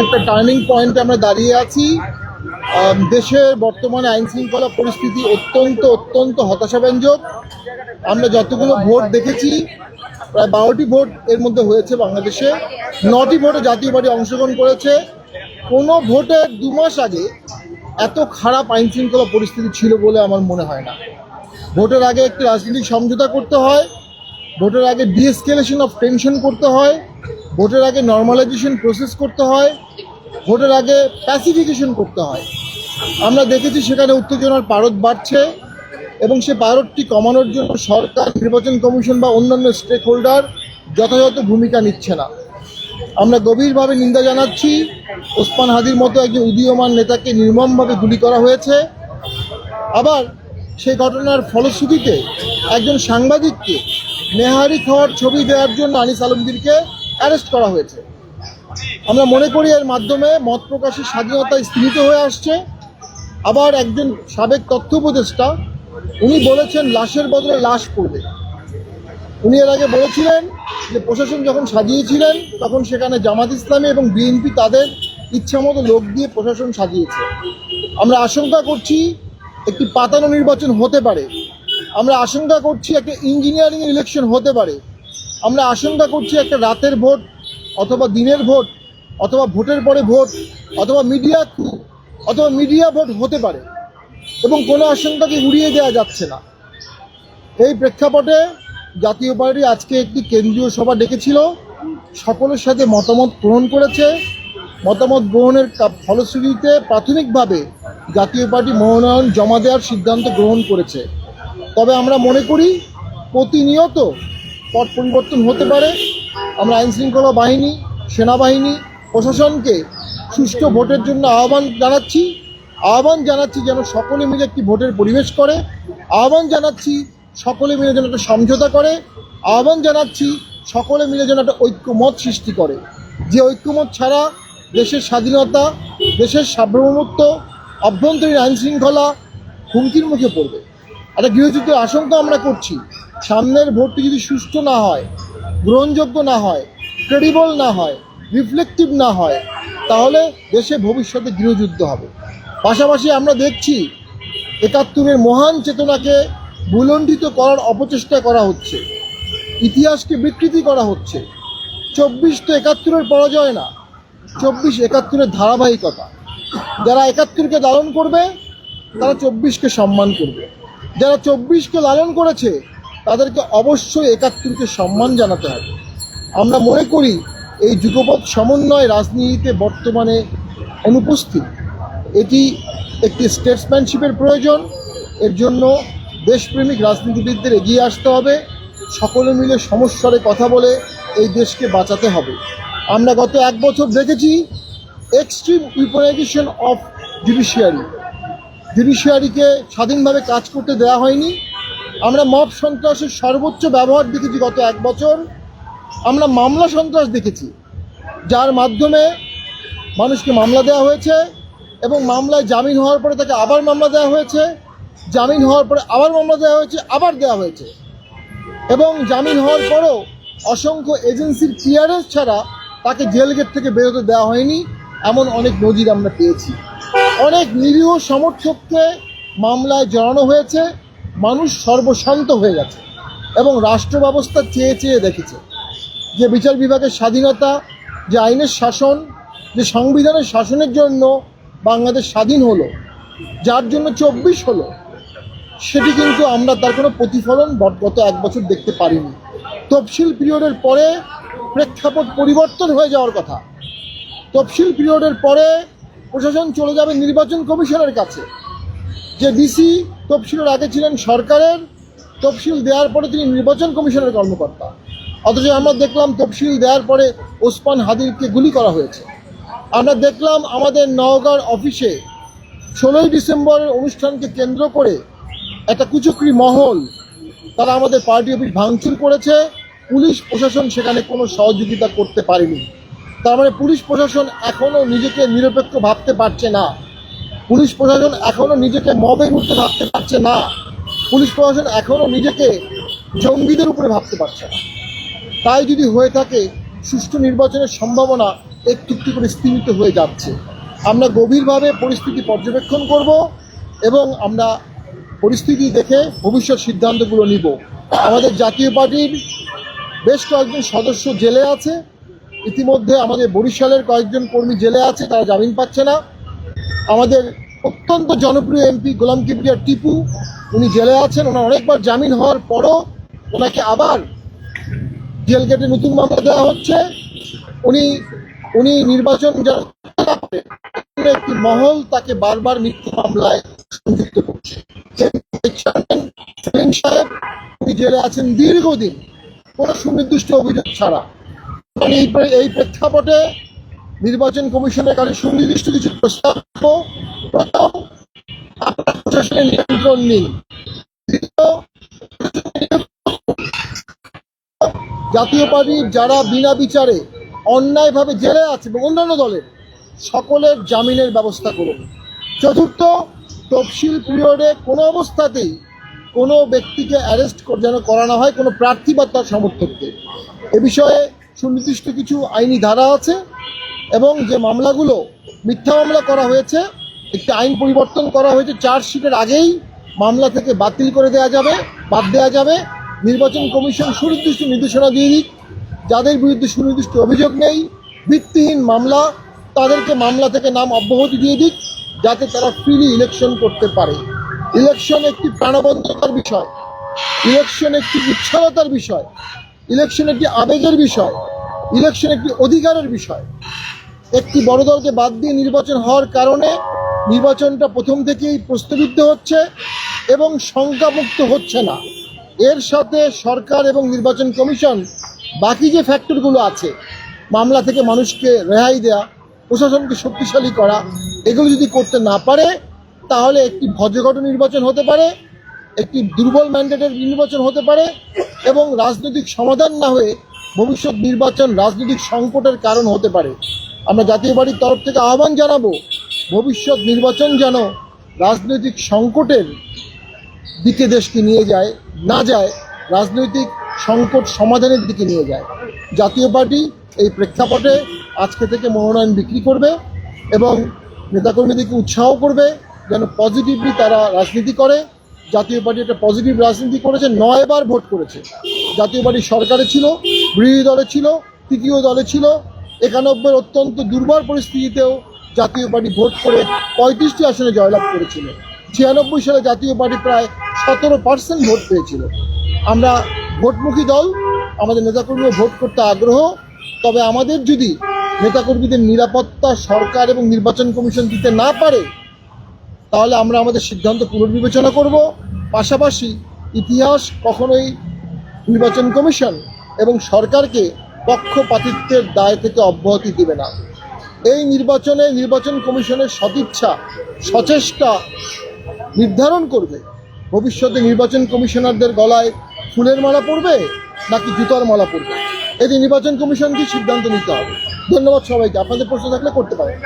একটা টার্নিং পয়েন্টে আমরা দাঁড়িয়ে আছি। দেশের বর্তমানে আইন শৃঙ্খলা পরিস্থিতি অত্যন্ত অত্যন্ত হতাশাব্যঞ্জক। আমরা যতগুলো ভোট দেখেছি, প্রায় 12টি ভোট এর মধ্যে হয়েছে বাংলাদেশে, 9টি ভোটে জাতীয় পার্টি অংশগ্রহণ করেছে। কোনো ভোটের 2 মাস আগে এত খারাপ আইন শৃঙ্খলা পরিস্থিতি ছিল বলে আমার মনে হয় না। ভোটের আগে একটি রাজনৈতিক সমঝোতা করতে হয়, ভোটের আগে ডিএসকেলেশন অফ টেনশন করতে হয়, ভোটের আগে নর্মালাইজেশন প্রসেস করতে হয়, ভোটের আগে প্যাসিফিকেশন করতে হয়। আমরা দেখেছি সেখানে উত্তেজনার পারদ বাড়ছে এবং সে পারদটি কমানোর জন্য সরকার, নির্বাচন কমিশন বা অন্যান্য স্টেক হোল্ডার যথাযথ ভূমিকা নিচ্ছে না। আমরা গভীরভাবে নিন্দা জানাচ্ছি। ওসমান হাদির মতো একজন উদীয়মান নেতাকে নির্মমভাবে গুলি করা হয়েছে। আবার সেই ঘটনার ফলশ্রুতিতে একজন সাংবাদিককে নেহারি খাওয়ার ছবি দেওয়ার জন্য আনিস আলমগীরকে অ্যারেস্ট করা হয়েছে। আমরা মনে করি এর মাধ্যমে মত প্রকাশের স্বাধীনতা স্থগিত হয়ে আসছে। আবার একজন সাবেক তথ্য উপদেষ্টা, উনি বলেছেন লাশের বদলে লাশ পড়বে। উনি এর আগে বলেছিলেন যে প্রশাসন যখন সাজিয়েছিলেন তখন সেখানে জামাত ইসলামী এবং বিএনপি তাদের ইচ্ছামতো লোক দিয়ে প্রশাসন সাজিয়েছে। আমরা আশঙ্কা করছি একটি পাতানো নির্বাচন হতে পারে। আমরা আশঙ্কা করছি একটা ইঞ্জিনিয়ারিং ইলেকশন হতে পারে। আমরা আশঙ্কা করছি একটা রাতের ভোট অথবা দিনের ভোট অথবা ভোটের পরে ভোট অথবা মিডিয়া ভোট হতে পারে এবং কোনো আশঙ্কাকে উড়িয়ে দেওয়া যাচ্ছে না। এই প্রেক্ষাপটে জাতীয় পার্টি আজকে একটি কেন্দ্রীয় সভা ডেকেছিল, সকলের সাথে মতামত গ্রহণ করেছে। মতামত গ্রহণের ফলশ্রুতিতে প্রাথমিকভাবে জাতীয় পার্টি মনোনয়ন জমা দেওয়ার সিদ্ধান্ত গ্রহণ করেছে। তবে আমরা মনে করি প্রতিনিয়ত পট পরিবর্তন হতে পারে। আমরা আইনশৃঙ্খলা বাহিনী, সেনাবাহিনী, প্রশাসনকে সুষ্ঠু ভোটের জন্য আহ্বান জানাচ্ছি যেন সকলে মিলে একটি ভোটের পরিবেশ করে। আহ্বান জানাচ্ছি সকলে মিলে যেন একটা সমঝোতা করে। আহ্বান জানাচ্ছি সকলে মিলে যেন একটা ঐক্যমত সৃষ্টি করে। যে ঐক্যমত ছাড়া দেশের স্বাধীনতা, দেশের সার্বভৌমত্ব, অভ্যন্তরীণ আইন শৃঙ্খলা হুমকির মুখে পড়বে। একটা গৃহযুদ্ধের আশঙ্কা আমরা করছি। সামনের ভোটটি যদি সুষ্ঠু না হয়, গ্রহণযোগ্য না হয়, ক্রেডিবল না হয়, রিফ্লেক্টিভ না হয়, তাহলে দেশে ভবিষ্যতে গৃহযুদ্ধ হবে। পাশাপাশি আমরা দেখছি ৭১-এর মহান চেতনাকে ভুলণ্ঠিত করার অপচেষ্টা করা হচ্ছে, ইতিহাসকে বিকৃতি করা হচ্ছে। ২৪ তো ৭১-এর পরাজয় না, ২৪ ৭১-এর ধারাবাহিকতা। যারা ৭১-কে লালন করবে তারা ২৪-কে সম্মান করবে। যারা ২৪-কে লালন করেছে তাদেরকে অবশ্যই ৭১-কে সম্মান জানাতে হবে। আমরা মনে করি এই যুগপৎ সমন্বয় রাজনীতিতে বর্তমানে অনুপস্থিত। এটি একটি স্টেটসম্যানশিপের প্রয়োজন। এর জন্য দেশপ্রেমিক রাজনীতিবিদদের এগিয়ে আসতে হবে। সকলে মিলে সমস্যারে কথা বলে এই দেশকে বাঁচাতে হবে। আমরা গত 1 বছর দেখেছি এক্সট্রিম উইপনাইজেশন অফ জুডিশিয়ারিকে স্বাধীনভাবে কাজ করতে দেওয়া হয়নি। আমরা মব সন্ত্রাসের সর্বোচ্চ ব্যবহার দেখেছি গত 1 বছর। আমরা মামলা সন্ত্রাস দেখেছি, যার মাধ্যমে মানুষকে মামলা দেওয়া হয়েছে এবং মামলায় জামিন হওয়ার পরে তাকে আবার মামলা দেওয়া হয়েছে, জামিন হওয়ার পরে আবার মামলা দেওয়া হয়েছে, আবার দেওয়া হয়েছে এবং জামিন হওয়ার পরও অসংখ্য এজেন্সির ক্লিয়ারেন্স ছাড়া তাকে জেল গেট থেকে বেরোতে দেওয়া হয়নি। এমন অনেক নজির আমরা পেয়েছি। অনেক নিরীহ সমর্থককে মামলায় জড়ানো হয়েছে। মানুষ সর্বশান্ত হয়ে গেছে এবং রাষ্ট্র ব্যবস্থা চেয়ে চেয়ে দেখেছে যে বিচার বিভাগের স্বাধীনতা, যে আইনের শাসন, যে সংবিধানের শাসনের জন্য বাংলাদেশ স্বাধীন হলো, যার জন্য ২৪ হলো, সেটি কিন্তু আমরা তার কোনো প্রতিফলন গত 1 বছর দেখতে পারিনি। তফসিল পিরিয়ডের পরে প্রেক্ষাপট পরিবর্তন হয়ে যাওয়ার কথা। তফসিল পিরিয়ডের পরে প্রশাসন চলে যাবে নির্বাচন কমিশনের কাছে। যে ডিসি তফসিলের আগে ছিলেন সরকারের, তফসিল দেওয়ার পরে তিনি নির্বাচন কমিশনের কর্মকর্তা। অথচ আমরা দেখলাম তফসিল দেওয়ার পরে ওসমান হাদিরকে গুলি করা হয়েছে। আমরা দেখলাম আমাদের নওগাঁর অফিসে ১৬ই ডিসেম্বরের অনুষ্ঠানকে কেন্দ্র করে একটা কুচক্রী মহল তারা আমাদের পার্টি অফিস ভাঙচুর করেছে। পুলিশ প্রশাসন সেখানে কোনো সহযোগিতা করতে পারেনি। তার মানে পুলিশ প্রশাসন এখনও নিজেকে নিরপেক্ষ ভাবতে পারছে না। পুলিশ প্রশাসন এখনও নিজেকে মবের মধ্যে ভাবতে পারছে না। পুলিশ প্রশাসন এখনও নিজেকে জঙ্গিদের উপরে ভাবতে পারছে না। তাই যদি হয়ে থাকে সুষ্ঠু নির্বাচনের সম্ভাবনা একটু একটু করে স্তীমিত হয়ে যাচ্ছে। আমরা গভীরভাবে পরিস্থিতি পর্যবেক্ষণ করব এবং আমরা পরিস্থিতি দেখে ভবিষ্যৎ সিদ্ধান্তগুলো নিব। আমাদের জাতীয় পার্টির বেশ কয়েকজন সদস্য জেলে আছে, ইতিমধ্যে আমাদের বরিশালের কয়েকজন কর্মী জেলে আছে, তারা জামিন পাচ্ছে না। আমাদের অত্যন্ত জনপ্রিয় এমপি গোলাম কিবরিয়া টিপু, উনি জেলে আছেন, ওনার অনেকবার জামিন হওয়ার পরও ওনাকে আবার জেল গেটে নতুন মামলা দেওয়া হচ্ছে। উনি নির্বাচন একটি মহল তাকে বারবার মিথ্যা মামলায় সংযুক্ত করছে। সাহেব উনি জেলে আছেন দীর্ঘদিন, কোনো সুনির্দিষ্ট অভিযোগ ছাড়া। এই প্রেক্ষাপটে নির্বাচন কমিশনের কাছে সুনির্দিষ্ট কিছু প্রস্তাব, প্রথম, আপনার প্রশাসনের নিয়ন্ত্রণ নিন। জাতীয় পার্টির যারা বিনা বিচারে অন্যায়ভাবে জেলে আছে এবং অন্যান্য দলের সকলের জামিনের ব্যবস্থা করুন। চতুর্থ, তফসিল পিরিয়ডে কোনো অবস্থাতেই কোনো ব্যক্তিকে অ্যারেস্ট যেন করা না হয়, কোনো প্রার্থী বা তার সমর্থককে। এ বিষয়ে সুনির্দিষ্ট কিছু আইনি ধারা আছে এবং যে মামলাগুলো মিথ্যা মামলা করা হয়েছে, একটি আইন পরিবর্তন করা হয়েছে, চার্জশিটের আগেই মামলা থেকে বাতিল করে দেওয়া যাবে, বাদ দেওয়া যাবে। নির্বাচন কমিশন সুনির্দিষ্ট নির্দেশনা দিয়ে দিক, যাদের বিরুদ্ধে সুনির্দিষ্ট অভিযোগ নেই, ভিত্তিহীন মামলা, তাদেরকে মামলা থেকে নাম অব্যাহতি দিয়ে দিক, যাতে তারা ফ্রিলি ইলেকশন করতে পারে। ইলেকশন একটি প্রাণবন্ততার বিষয়, ইলেকশন একটি উচ্ছলতার বিষয়, ইলেকশন একটি আবেগের বিষয়, ইলেকশন একটি অধিকারের বিষয়। একটি বড় দলকে বাদ দিয়ে নির্বাচন হওয়ার কারণে নির্বাচনটা প্রথম থেকেই প্রশ্নবিদ্ধ হচ্ছে এবং শঙ্কামুক্ত হচ্ছে না। এর সাথে সরকার এবং নির্বাচন কমিশন বাকি যে ফ্যাক্টরগুলো আছে, মামলা থেকে মানুষকে রেহাই দেয়া, প্রশাসনকে শক্তিশালী করা, এগুলো যদি করতে না পারে তাহলে একটি ভজঘট নির্বাচন হতে পারে, একটি দুর্বল ম্যান্ডেটের নির্বাচন হতে পারে এবং রাজনৈতিক সমাধান না হয়ে ভবিষ্যৎ নির্বাচন রাজনৈতিক সংকটের কারণ হতে পারে। আমরা জাতীয় পার্টির তরফ থেকে আহ্বান জানাবো, ভবিষ্যৎ নির্বাচন যেন রাজনৈতিক সংকটের দিকে দেশকে নিয়ে যায় না যায়, রাজনৈতিক সংকট সমাধানের দিকে নিয়ে যায়। জাতীয় পার্টি এই প্রেক্ষাপটে আজকে থেকে মনোনয়ন বিক্রি করবে এবং নেতাকর্মীদেরকে উৎসাহ করবে যেন পজিটিভলি তারা রাজনীতি করে। জাতীয় পার্টি একটা পজিটিভ রাজনীতি করেছে, 9 বার ভোট করেছে। জাতীয় পার্টি সরকারে ছিল, বিরোধী দলে ছিল, তৃতীয় দলে ছিল। 91 অত্যন্ত দুর্বল পরিস্থিতিতেও জাতীয় পার্টি ভোট করে 35টি আসনে জয়লাভ করেছিল। 96 সালে জাতীয় পার্টি প্রায় 17% ভোট পেয়েছিল। আমরা ভোটমুখী দল, আমাদের নেতাকর্মীরা ভোট করতে আগ্রহ, তবে আমাদের যদি নেতাকর্মীদের নিরাপত্তা সরকার এবং নির্বাচন কমিশন দিতে না পারে তাহলে আমরা আমাদের সিদ্ধান্ত পুনর্বিবেচনা করব। পাশাপাশি ইতিহাস কখনোই নির্বাচন কমিশন এবং সরকারকে পক্ষপাতিত্বের দায় থেকে অব্যাহতি দেবে না। এই নির্বাচনে নির্বাচন কমিশনের সদিচ্ছা, সচেষ্টা নির্ধারণ করবে ভবিষ্যতে নির্বাচন কমিশনারদের গলায় ফুলের মালা পড়বে নাকি জুতার মালা পড়বে। এটি নির্বাচন কমিশনকে সিদ্ধান্ত নিতে হবে। ধন্যবাদ সবাইকে। আপনাদের প্রশ্ন থাকলে করতে পারেন।